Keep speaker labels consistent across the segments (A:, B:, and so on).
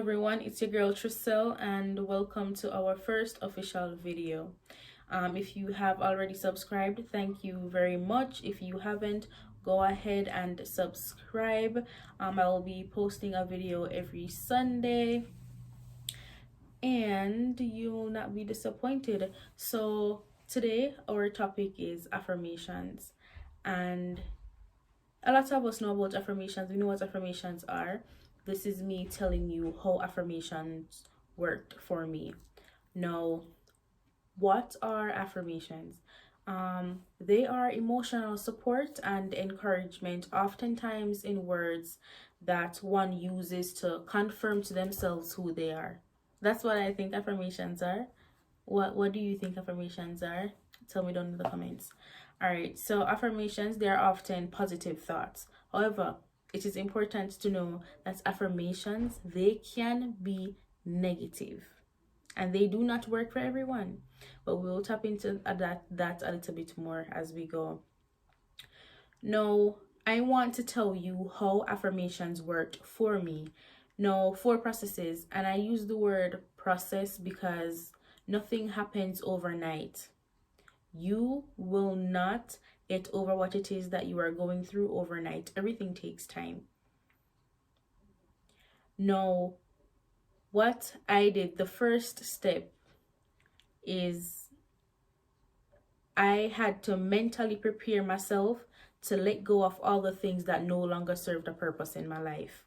A: everyone, it's your girl Trisel and welcome to our first official video. If you have already subscribed, thank you very much. If you haven't, go ahead and subscribe. I will be posting a video every Sunday and you will not be disappointed. So today our topic is affirmations, and a lot of us know about affirmations. We know what affirmations are. This is me telling you how affirmations worked for me. Now, what are affirmations? They are emotional support and encouragement, oftentimes in words that one uses to confirm to themselves who they are. That's what I think affirmations are. What do you think affirmations are? Tell me down in the comments. All right, so affirmations, they are often positive thoughts. However, it is important to know that affirmations, they can be negative and they do not work for everyone. But we will tap into that a little bit more as we go. Now, I want to tell you how affirmations worked for me. Now, 4 processes, and I use the word process because nothing happens overnight. You will not get over what it is that you are going through overnight. Everything takes time. Now, what I did, the first step is I had to mentally prepare myself to let go of all the things that no longer served a purpose in my life.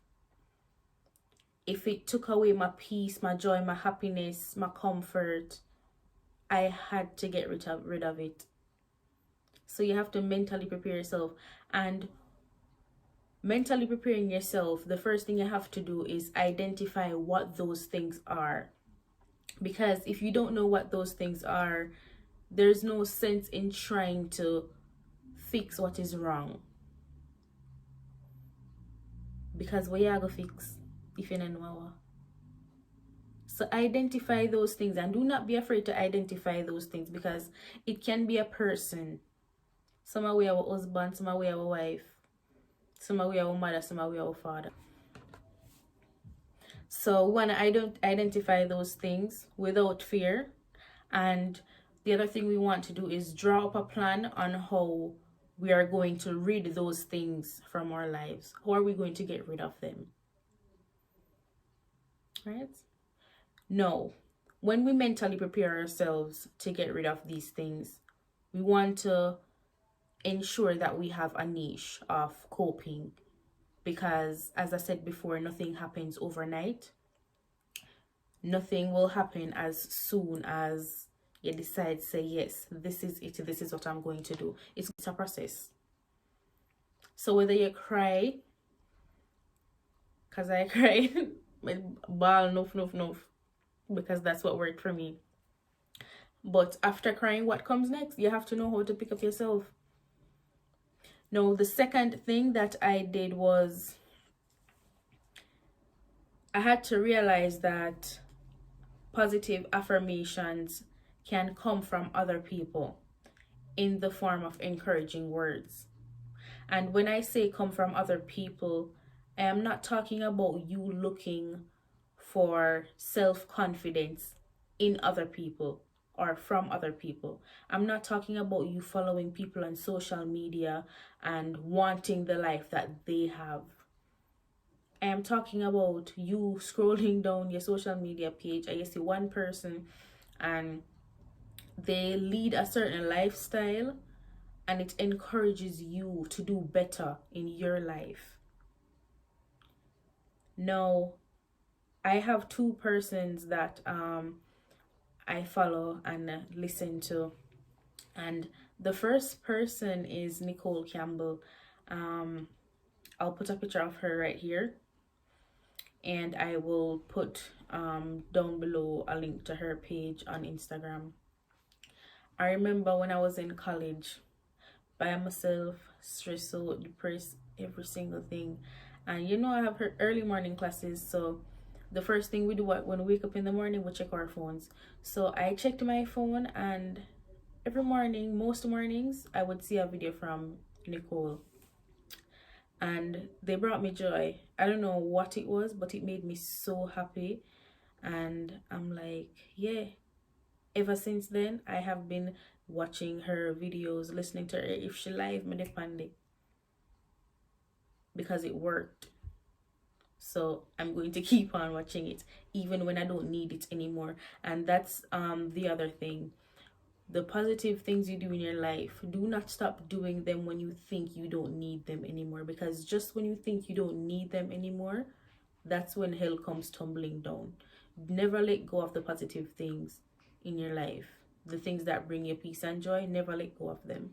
A: If it took away my peace, my joy, my happiness, my comfort, I had to get rid of it. So you have to mentally prepare yourself. And mentally preparing yourself, the first thing you have to do is identify what those things are. Because if you don't know what those things are, there's no sense in trying to fix what is wrong. Because what you are going to fix if you don't know? So identify those things, and do not be afraid to identify those things, because it can be a person. Some are we our husband, some are we our wife, some are we our mother, some are we our father. So we want to identify those things without fear. And the other thing we want to do is draw up a plan on how we are going to rid those things from our lives. How are we going to get rid of them? Right? No, when we mentally prepare ourselves to get rid of these things, we want to ensure that we have a niche of coping, because as I said before, nothing happens overnight. Nothing will happen as soon as you decide, say, yes, this is it, this is what I'm going to do. It's a process. So whether you cry, because I cried, ball, noof, because that's what worked for me. But after crying, what comes next? You have to know how to pick up yourself. Now, the second thing that I did was I had to realize that positive affirmations can come from other people in the form of encouraging words. And when I say come from other people, I am not talking about you looking for self-confidence in other people or from other people. I'm not talking about you following people on social media and wanting the life that they have. I am talking about you scrolling down your social media page and you see one person and they lead a certain lifestyle and it encourages you to do better in your life. Now, I have 2 persons that I follow and listen to, and the first person is Nicole Campbell. I'll put a picture of her right here, and I will put down below a link to her page on Instagram. I remember when I was in college, by myself, stressed out, depressed, every single thing. And you know, I have her early morning classes, so the first thing we do when we wake up in the morning, we check our phones. So I checked my phone, and every morning, most mornings, I would see a video from Nicole. and they brought me joy. I don't know what it was, but it made me so happy. And I'm like, yeah, ever since then, I have been watching her videos, listening to her. If she live, me depend it because it worked. So I'm going to keep on watching it even when I don't need it anymore. And that's the other thing. The positive things you do in your life, do not stop doing them when you think you don't need them anymore, because just when you think you don't need them anymore, that's when hell comes tumbling down. Never let go of the positive things in your life. The things that bring you peace and joy, never let go of them.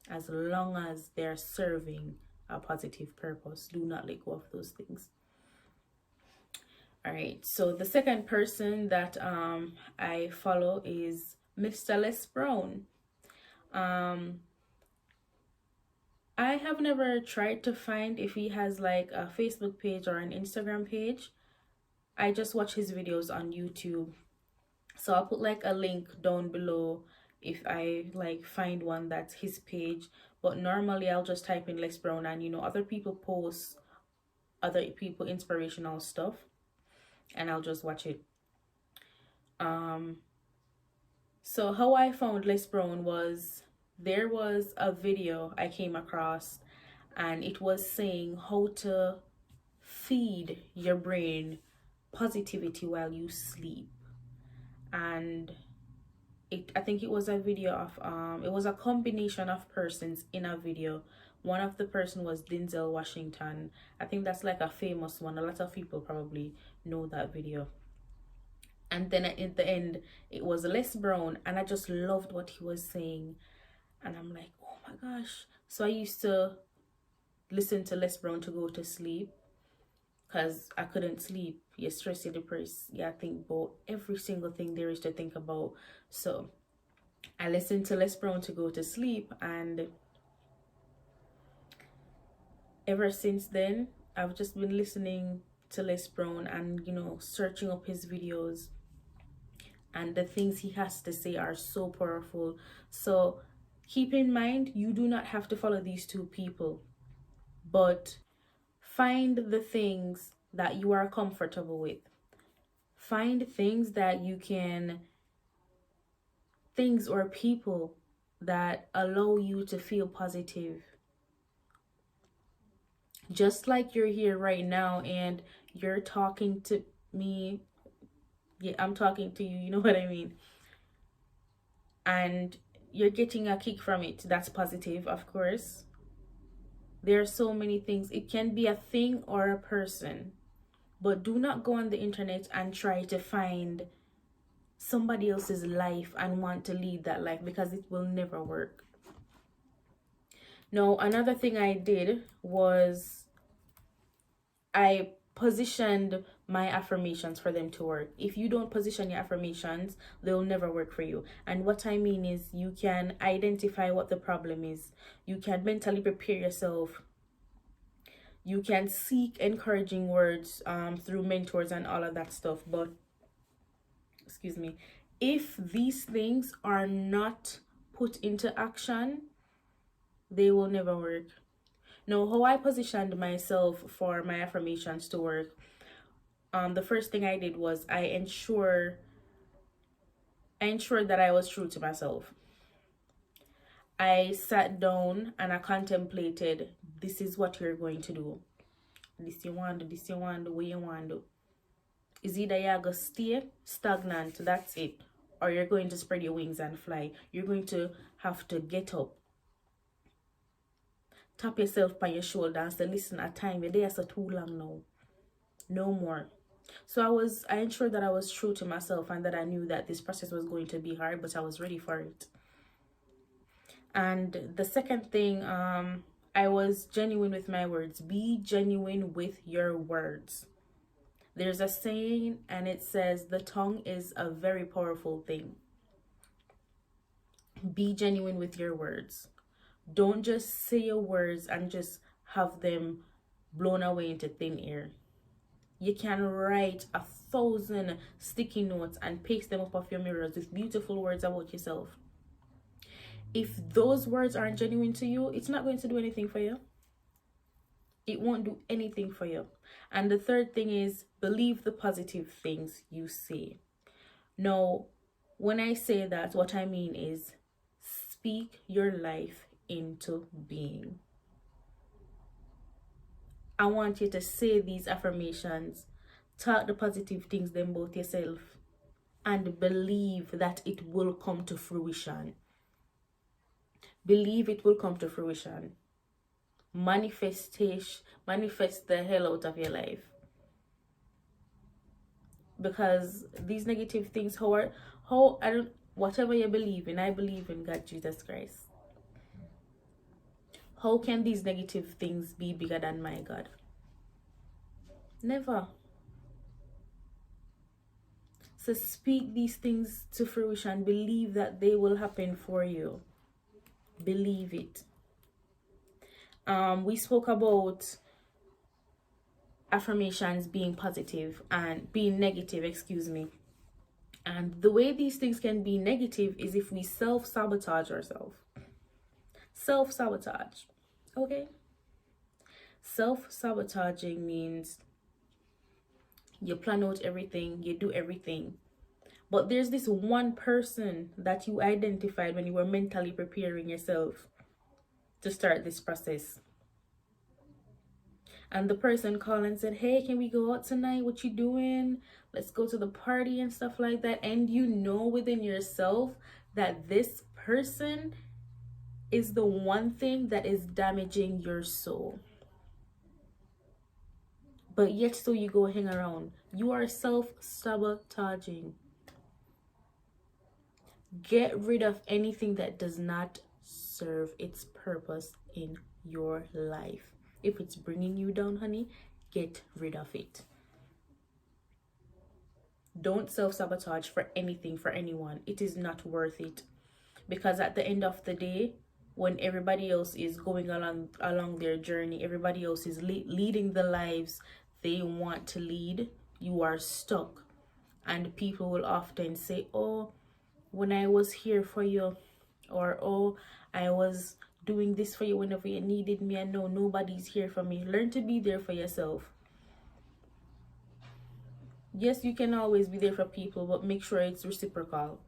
A: As long as they're serving a positive purpose, do not let go of those things. All right, so the second person that I follow is Mr. Les Brown. I have never tried to find if he has like a Facebook page or an Instagram page. I just watch his videos on YouTube. So I'll put like a link down below if I like find one that's his page. But normally I'll just type in Les Brown, and other people post other people inspirational stuff, and I'll just watch it. So how I found Les Brown was, there was a video I came across, and it was saying how to feed your brain positivity while you sleep. And I think it was a video of it was a combination of persons in a video. One of the person was Denzel Washington. I think that's like a famous one. A lot of people probably know that video. And then at the end, it was Les Brown, and I just loved what he was saying. And I'm like, oh my gosh. So I used to listen to Les Brown to go to sleep, because I couldn't sleep. You're stressed, you're depressed. Yeah, I think about every single thing there is to think about. So I listened to Les Brown to go to sleep, and ever since then, I've just been listening to Les Brown and, searching up his videos. And the things he has to say are so powerful. So keep in mind, you do not have to follow these two people, but find the things that you are comfortable with. Find things that you can, things or people that allow you to feel positive. Just like you're here right now and you're talking to me. Yeah, I'm talking to you, you know what I mean? And you're getting a kick from it. That's positive, of course. There are so many things. It can be a thing or a person. But do not go on the internet and try to find somebody else's life and want to lead that life, because it will never work. Now, another thing I did was I positioned my affirmations for them to work. If you don't position your affirmations, they'll never work for you. And what I mean is, you can identify what the problem is. You can mentally prepare yourself. You can seek encouraging words through mentors and all of that stuff. But, excuse me, if these things are not put into action, they will never work. Now, how I positioned myself for my affirmations to work, the first thing I did was I ensured that I was true to myself. I sat down and I contemplated, this is what you're going to do. This you want to do, this you want to do, what you want to do. Is either you're going to stay stagnant, that's it, or you're going to spread your wings and fly. You're going to have to get up, tap yourself by your shoulder and say, listen, at time, you're there so too long now. No more. So I ensured that I was true to myself, and that I knew that this process was going to be hard, but I was ready for it. And the second thing, I was genuine with my words. Be genuine with your words. There's a saying, and it says, the tongue is a very powerful thing. Be genuine with your words. Don't just say your words and just have them blown away into thin air. You can write 1,000 sticky notes and paste them up off your mirrors with beautiful words about yourself. If those words aren't genuine to you, it's not going to do anything for you. It won't do anything for you. And the third thing is believe the positive things you say. Now, when I say that, what I mean is speak your life into being. I want you to say these affirmations, talk the positive things then about yourself, and believe that it will come to fruition. Believe it will come to fruition. Manifest the hell out of your life. Because these negative things, whatever you believe in, I believe in God, Jesus Christ. How can these negative things be bigger than my God? Never. So speak these things to fruition. Believe that they will happen for you. Believe it. We spoke about affirmations being positive and being negative, and the way these things can be negative is if we self-sabotage ourselves. Self-sabotage. Okay? Self-sabotaging means you plan out everything, you do everything, but there's this one person that you identified when you were mentally preparing yourself to start this process. And the person called and said, hey, can we go out tonight? What you doing? Let's go to the party and stuff like that. And you know within yourself that this person is the one thing that is damaging your soul. But yet so you go hang around. You are self-sabotaging. Get rid of anything that does not serve its purpose in your life. If it's bringing you down, honey, get rid of it. Don't self-sabotage for anything, for anyone. It is not worth it. Because at the end of the day, when everybody else is going along their journey, everybody else is leading the lives they want to lead, you are stuck. And people will often say, oh, when I was here for you, or oh, I was doing this for you whenever you needed me, and no, nobody's here for me. Learn to be there for yourself. Yes, you can always be there for people, but make sure it's reciprocal.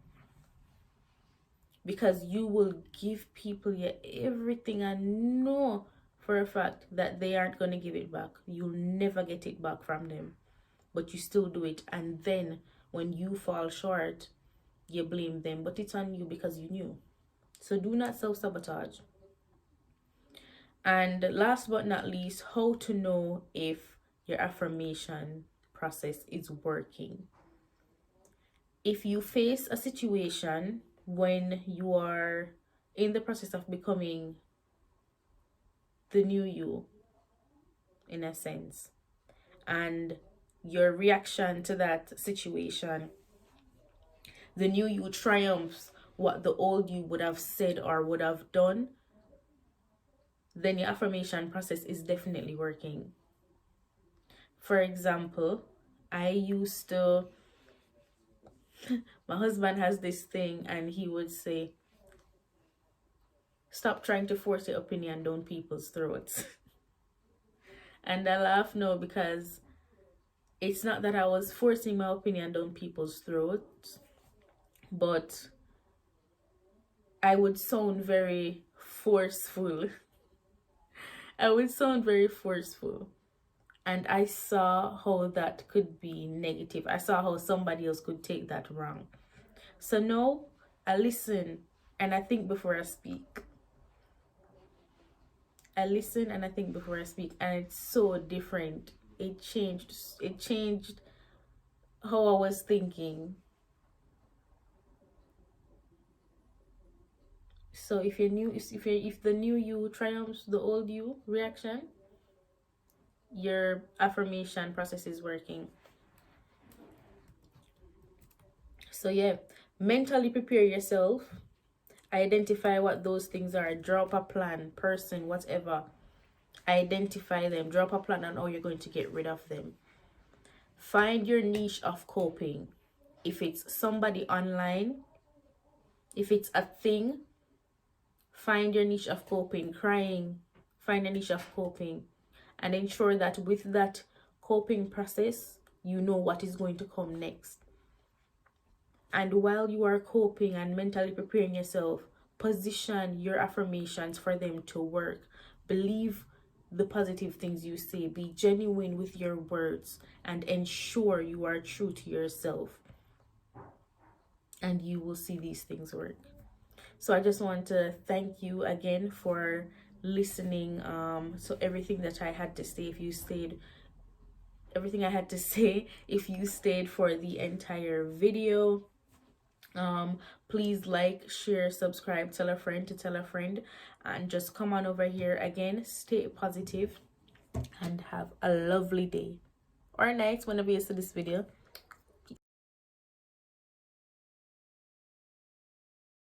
A: Because you will give people your everything and know for a fact that they aren't going to give it back. You'll never get it back from them. But you still do it. And then when you fall short, you blame them. But it's on you because you knew. So do not self-sabotage. And last but not least, how to know if your affirmation process is working. If you face a situation when you are in the process of becoming the new you, in a sense, and your reaction to that situation, the new you triumphs what the old you would have said or would have done, then your affirmation process is definitely working. For example, my husband has this thing, and he would say, stop trying to force your opinion down people's throats. And I laugh now because it's not that I was forcing my opinion down people's throats, but I would sound very forceful. And I saw how that could be negative. I saw how somebody else could take that wrong. So now I listen and I think before I speak. And it's so different. It changed how I was thinking. So if the new you triumphs the old you reaction, your affirmation process is working. So yeah, mentally prepare yourself. Identify what those things are. Draw up a plan, person, whatever. Identify them. Draw up a plan on how you're going to get rid of them. Find your niche of coping. If it's somebody online, if it's a thing, find your niche of coping. Crying, find a niche of coping. and ensure that with that coping process, you know what is going to come next. And while you are coping and mentally preparing yourself, position your affirmations for them to work. Believe the positive things you say. Be genuine with your words and ensure you are true to yourself. And you will see these things work. So I just want to thank you again for listening. So everything that I had to say, if you stayed, everything I had to say, if you stayed for the entire video, please like, share, subscribe, tell a friend to tell a friend, and just come on over here again. Stay positive and have a lovely day or night whenever you see this video.